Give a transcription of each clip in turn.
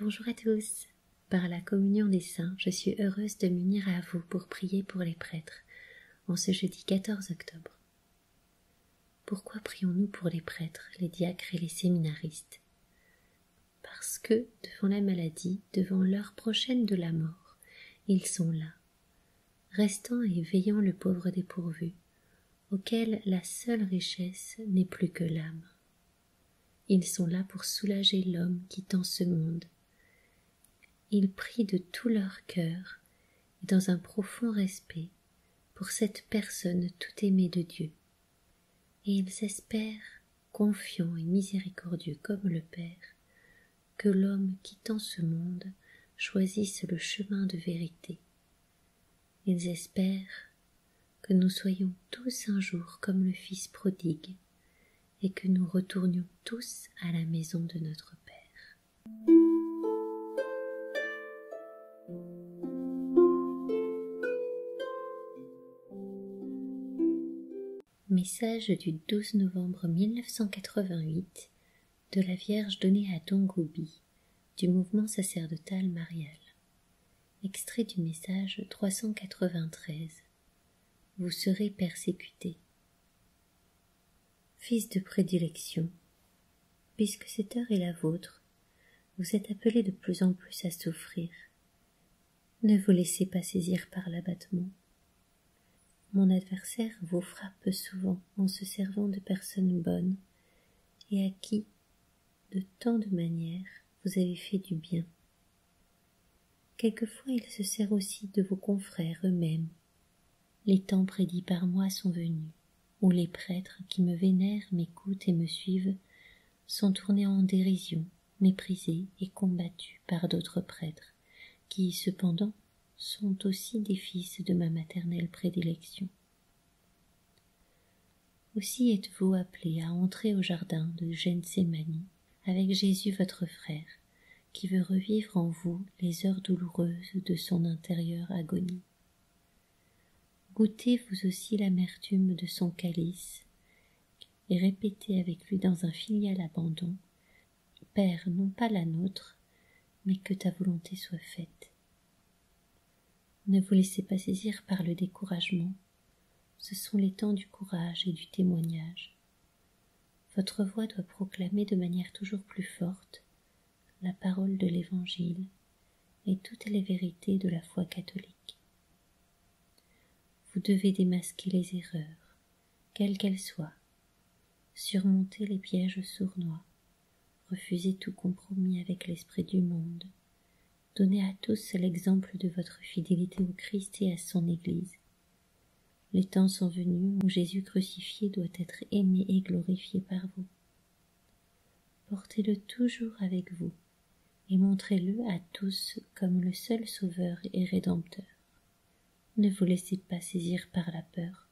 Bonjour à tous. Par la communion des saints, je suis heureuse de m'unir à vous pour prier pour les prêtres, en ce jeudi 14 octobre. Pourquoi prions-nous pour les prêtres, les diacres et les séminaristes? Parce que, devant la maladie, devant l'heure prochaine de la mort, ils sont là, restant et veillant le pauvre dépourvu, auquel la seule richesse n'est plus que l'âme. Ils sont là pour soulager l'homme quittant ce monde. Ils prient de tout leur cœur et dans un profond respect pour cette personne tout aimée de Dieu. Et ils espèrent, confiants et miséricordieux comme le Père, que l'homme quittant ce monde choisisse le chemin de vérité. Ils espèrent que nous soyons tous un jour comme le Fils prodigue et que nous retournions tous à la maison de notre Père. Message du 12 novembre 1988 de la Vierge donnée à Don Gobi du mouvement sacerdotal marial. Extrait du message 393. Vous serez persécutés. Fils de prédilection, puisque cette heure est la vôtre, vous êtes appelés de plus en plus à souffrir. Ne vous laissez pas saisir par l'abattement. Mon adversaire vous frappe souvent en se servant de personnes bonnes et à qui, de tant de manières, vous avez fait du bien. Quelquefois il se sert aussi de vos confrères eux-mêmes. Les temps prédits par moi sont venus, où les prêtres qui me vénèrent, m'écoutent et me suivent sont tournés en dérision, méprisés et combattus par d'autres prêtres, qui, cependant, sont aussi des fils de ma maternelle prédilection. Aussi êtes-vous appelés à entrer au jardin de Gethsémani avec Jésus votre frère, qui veut revivre en vous les heures douloureuses de son intérieure agonie. Goûtez vous aussi l'amertume de son calice et répétez avec lui dans un filial abandon, « Père, non pas la nôtre, mais que ta volonté soit faite. » Ne vous laissez pas saisir par le découragement. Ce sont les temps du courage et du témoignage. Votre voix doit proclamer de manière toujours plus forte la parole de l'Évangile et toutes les vérités de la foi catholique. Vous devez démasquer les erreurs, quelles qu'elles soient, surmonter les pièges sournois, refuser tout compromis avec l'esprit du monde, donner à tous l'exemple de votre fidélité au Christ et à son Église. Les temps sont venus où Jésus crucifié doit être aimé et glorifié par vous. Portez-le toujours avec vous et montrez-le à tous comme le seul Sauveur et Rédempteur. Ne vous laissez pas saisir par la peur.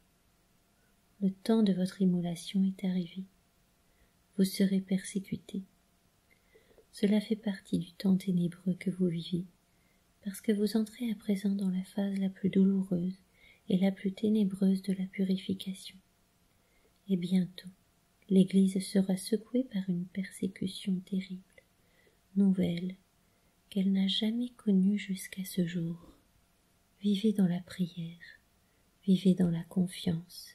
Le temps de votre immolation est arrivé. Vous serez persécutés. Cela fait partie du temps ténébreux que vous vivez, parce que vous entrez à présent dans la phase la plus douloureuse et la plus ténébreuse de la purification. Et bientôt, l'Église sera secouée par une persécution terrible, nouvelle, qu'elle n'a jamais connue jusqu'à ce jour. Vivez dans la prière, vivez dans la confiance,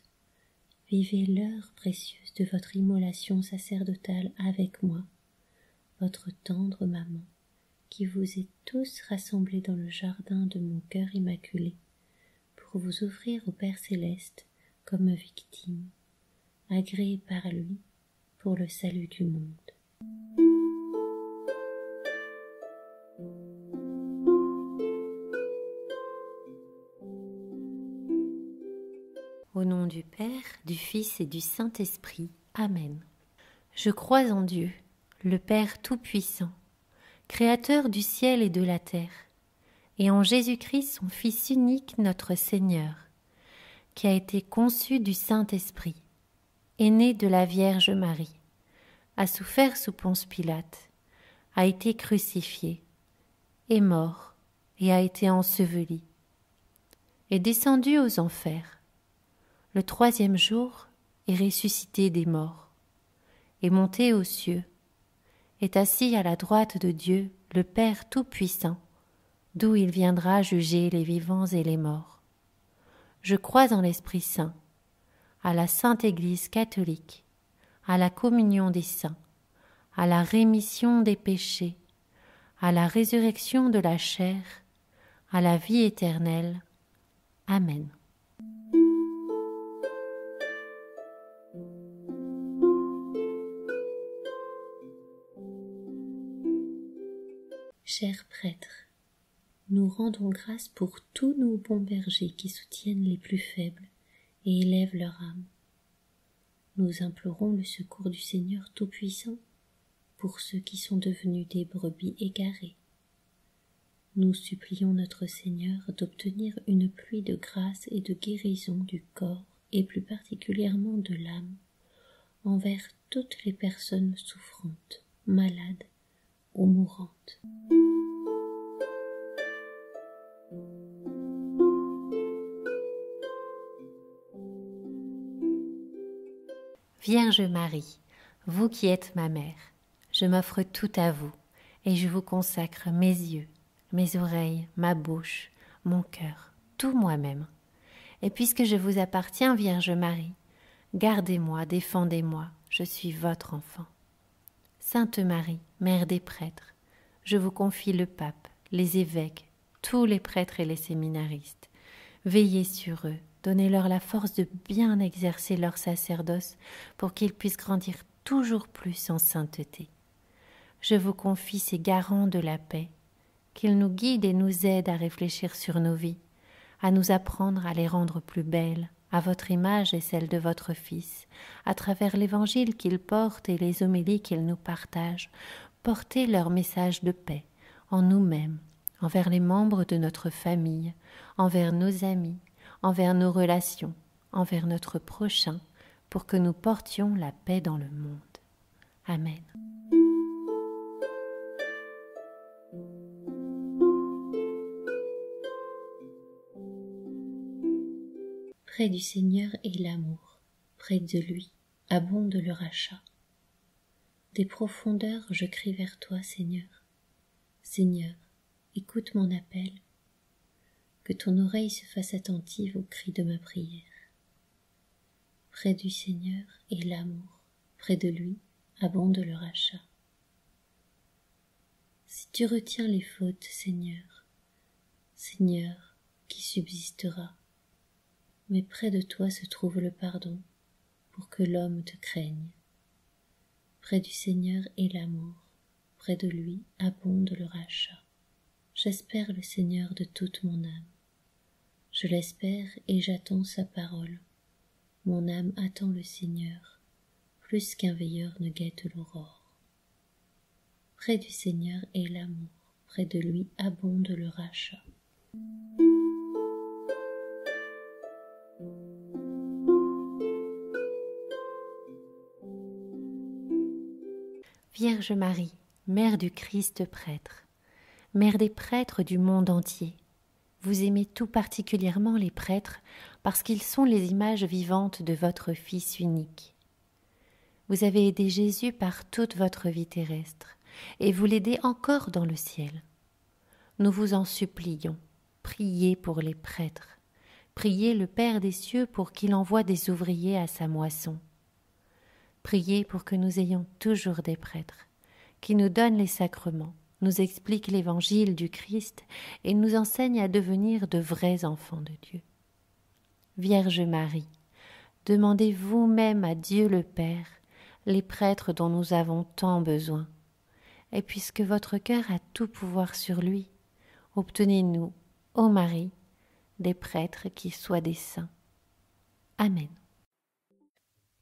vivez l'heure précieuse de votre immolation sacerdotale avec moi, votre tendre maman, qui vous est tous rassemblés dans le jardin de mon cœur immaculé, pour vous offrir au Père Céleste comme victime, agréée par lui pour le salut du monde. Au nom du Père, du Fils et du Saint-Esprit. Amen. Je crois en Dieu, le Père Tout-Puissant, Créateur du ciel et de la terre, et en Jésus-Christ, son Fils unique, notre Seigneur, qui a été conçu du Saint-Esprit, est né de la Vierge Marie, a souffert sous Ponce Pilate, a été crucifié, est mort et a été enseveli, est descendu aux enfers. Le 3e jour est ressuscité des morts, est monté aux cieux, est assis à la droite de Dieu le Père Tout-Puissant, d'où il viendra juger les vivants et les morts. Je crois en l'Esprit Saint, à la Sainte Église catholique, à la communion des saints, à la rémission des péchés, à la résurrection de la chair, à la vie éternelle. Amen. Chers prêtres, nous rendons grâce pour tous nos bons bergers qui soutiennent les plus faibles et élèvent leur âme. Nous implorons le secours du Seigneur Tout-Puissant pour ceux qui sont devenus des brebis égarées. Nous supplions notre Seigneur d'obtenir une pluie de grâce et de guérison du corps et plus particulièrement de l'âme envers toutes les personnes souffrantes, malades ou mourantes. Vierge Marie, vous qui êtes ma mère, je m'offre tout à vous et je vous consacre mes yeux, mes oreilles, ma bouche, mon cœur, tout moi-même. Et puisque je vous appartiens, Vierge Marie, gardez-moi, défendez-moi, je suis votre enfant. Sainte Marie, Mère des prêtres, je vous confie le pape, les évêques, tous les prêtres et les séminaristes. Veillez sur eux, donnez-leur la force de bien exercer leur sacerdoce pour qu'ils puissent grandir toujours plus en sainteté. Je vous confie ces garants de la paix, qu'ils nous guident et nous aident à réfléchir sur nos vies, à nous apprendre à les rendre plus belles, à votre image et celle de votre Fils, à travers l'Évangile qu'ils portent et les homélies qu'ils nous partagent, porter leur message de paix en nous-mêmes, envers les membres de notre famille, envers nos amis, envers nos relations, envers notre prochain, pour que nous portions la paix dans le monde. Amen. Près du Seigneur est l'amour, près de lui abonde le rachat. Des profondeurs je crie vers toi, Seigneur. Seigneur, écoute mon appel, que ton oreille se fasse attentive au cri de ma prière. Près du Seigneur est l'amour, près de lui abonde le rachat. Si tu retiens les fautes, Seigneur, Seigneur, qui subsistera? Mais près de toi se trouve le pardon, pour que l'homme te craigne. Près du Seigneur est l'amour, près de lui abonde le rachat. J'espère le Seigneur de toute mon âme. Je l'espère et j'attends sa parole. Mon âme attend le Seigneur, plus qu'un veilleur ne guette l'aurore. Près du Seigneur est l'amour, près de lui abonde le rachat. Vierge Marie, Mère du Christ prêtre, Mère des prêtres du monde entier, vous aimez tout particulièrement les prêtres parce qu'ils sont les images vivantes de votre Fils unique. Vous avez aidé Jésus par toute votre vie terrestre et vous l'aidez encore dans le ciel. Nous vous en supplions, priez pour les prêtres, priez le Père des cieux pour qu'il envoie des ouvriers à sa moisson. Priez pour que nous ayons toujours des prêtres qui nous donnent les sacrements, nous expliquent l'évangile du Christ et nous enseignent à devenir de vrais enfants de Dieu. Vierge Marie, demandez vous-même à Dieu le Père les prêtres dont nous avons tant besoin. Et puisque votre cœur a tout pouvoir sur lui, obtenez-nous, ô Marie, des prêtres qui soient des saints. Amen.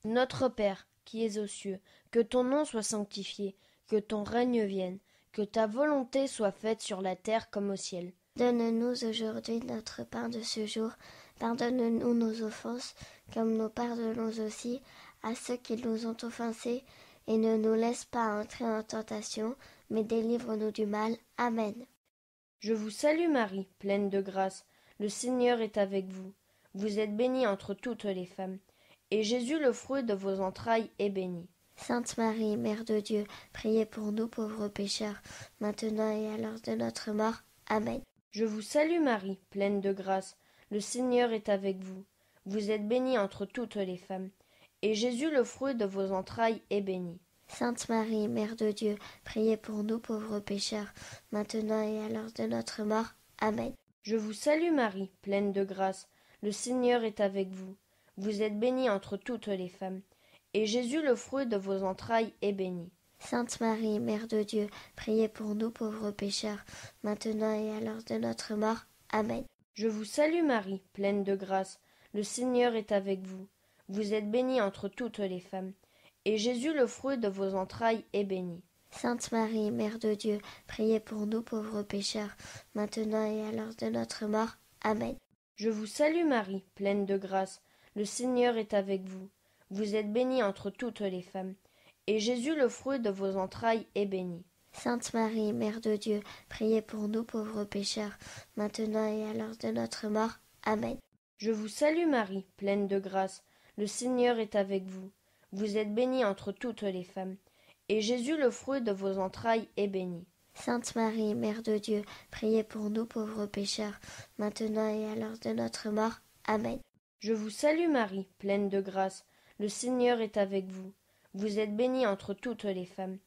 Notre Père, qui es aux cieux, que ton nom soit sanctifié, que ton règne vienne, que ta volonté soit faite sur la terre comme au ciel. Donne-nous aujourd'hui notre pain de ce jour. Pardonne-nous nos offenses, comme nous pardonnons aussi à ceux qui nous ont offensés. Et ne nous laisse pas entrer en tentation, mais délivre-nous du mal. Amen. Je vous salue Marie, pleine de grâce. Le Seigneur est avec vous. Vous êtes bénie entre toutes les femmes. Et Jésus, le fruit de vos entrailles, est béni. Sainte Marie, Mère de Dieu, priez pour nous pauvres pécheurs, maintenant et à l'heure de notre mort. Amen. Je vous salue Marie, pleine de grâce, le Seigneur est avec vous. Vous êtes bénie entre toutes les femmes, et Jésus, le fruit de vos entrailles, est béni. Sainte Marie, Mère de Dieu, priez pour nous pauvres pécheurs, maintenant et à l'heure de notre mort. Amen. Je vous salue Marie, pleine de grâce, le Seigneur est avec vous. Vous êtes bénie entre toutes les femmes, et Jésus, le fruit de vos entrailles, est béni. Sainte Marie, Mère de Dieu, priez pour nous pauvres pécheurs, maintenant et à l'heure de notre mort. Amen. Je vous salue Marie, pleine de grâce, le Seigneur est avec vous. Vous êtes bénie entre toutes les femmes, et Jésus, le fruit de vos entrailles, est béni. Sainte Marie, Mère de Dieu, priez pour nous pauvres pécheurs, maintenant et à l'heure de notre mort. Amen. Je vous salue Marie, pleine de grâce, le Seigneur est avec vous. Vous êtes bénie entre toutes les femmes, et Jésus, le fruit de vos entrailles, est béni. Sainte Marie, Mère de Dieu, priez pour nous pauvres pécheurs, maintenant et à l'heure de notre mort. Amen. Je vous salue Marie, pleine de grâce, le Seigneur est avec vous. Vous êtes bénie entre toutes les femmes, et Jésus, le fruit de vos entrailles, est béni. Sainte Marie, Mère de Dieu, priez pour nous pauvres pécheurs, maintenant et à l'heure de notre mort. Amen. Je vous salue Marie, pleine de grâce, le Seigneur est avec vous. Vous êtes bénie entre toutes les femmes,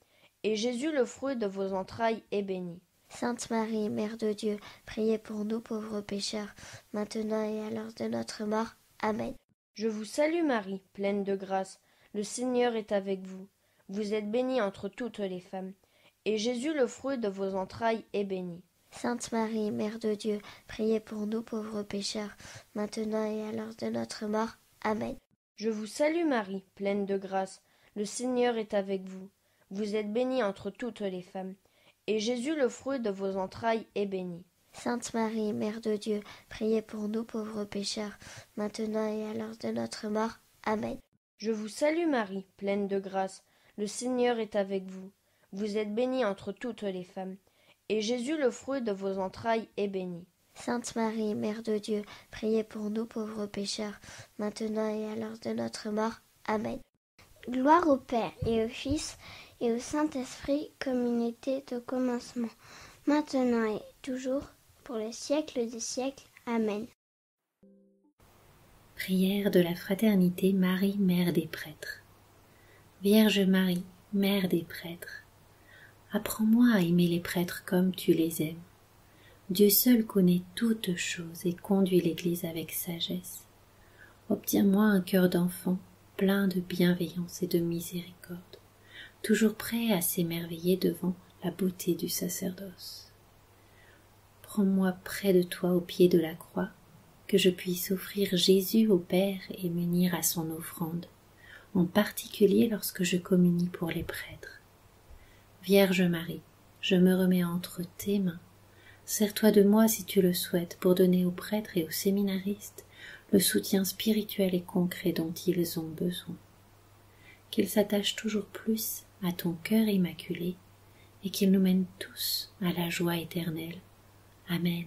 et Jésus, le fruit de vos entrailles, est béni. Sainte Marie, Mère de Dieu, priez pour nous pauvres pécheurs, maintenant et à l'heure de notre mort. Amen. Je vous salue Marie, pleine de grâce, le Seigneur est avec vous. Vous êtes bénie entre toutes les femmes, et Jésus, le fruit de vos entrailles, est béni. Sainte Marie, Mère de Dieu, priez pour nous pauvres pécheurs, maintenant et à l'heure de notre mort. Amen. Je vous salue Marie, pleine de grâce, le Seigneur est avec vous. Vous êtes bénie entre toutes les femmes, et Jésus, le fruit de vos entrailles, est béni. Sainte Marie, Mère de Dieu, priez pour nous pauvres pécheurs, maintenant et à l'heure de notre mort. Amen. Je vous salue Marie, pleine de grâce, le Seigneur est avec vous. Vous êtes bénie entre toutes les femmes, et Jésus, le fruit de vos entrailles, est béni. Sainte Marie, Mère de Dieu, priez pour nous pauvres pécheurs, maintenant et à l'heure de notre mort. Amen. Gloire au Père et au Fils et au Saint-Esprit, comme il était au commencement, maintenant et toujours, pour les siècles des siècles. Amen. Prière de la Fraternité Marie, Mère des prêtres. Vierge Marie, Mère des prêtres, apprends-moi à aimer les prêtres comme tu les aimes. Dieu seul connaît toutes choses et conduit l'Église avec sagesse. Obtiens-moi un cœur d'enfant, plein de bienveillance et de miséricorde, toujours prêt à s'émerveiller devant la beauté du sacerdoce. Prends-moi près de toi au pied de la croix, que je puisse offrir Jésus au Père et m'unir à son offrande, en particulier lorsque je communie pour les prêtres. Vierge Marie, je me remets entre tes mains. Sers-toi de moi si tu le souhaites pour donner aux prêtres et aux séminaristes le soutien spirituel et concret dont ils ont besoin. Qu'ils s'attachent toujours plus à ton cœur immaculé et qu'ils nous mènent tous à la joie éternelle. Amen.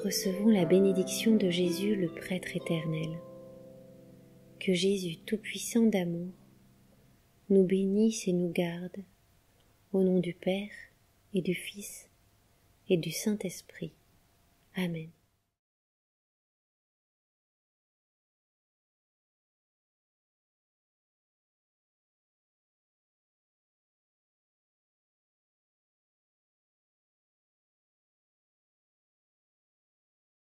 Recevons la bénédiction de Jésus, le prêtre éternel. Que Jésus, tout-puissant d'amour, nous bénisse et nous garde, au nom du Père et du Fils et du Saint-Esprit. Amen.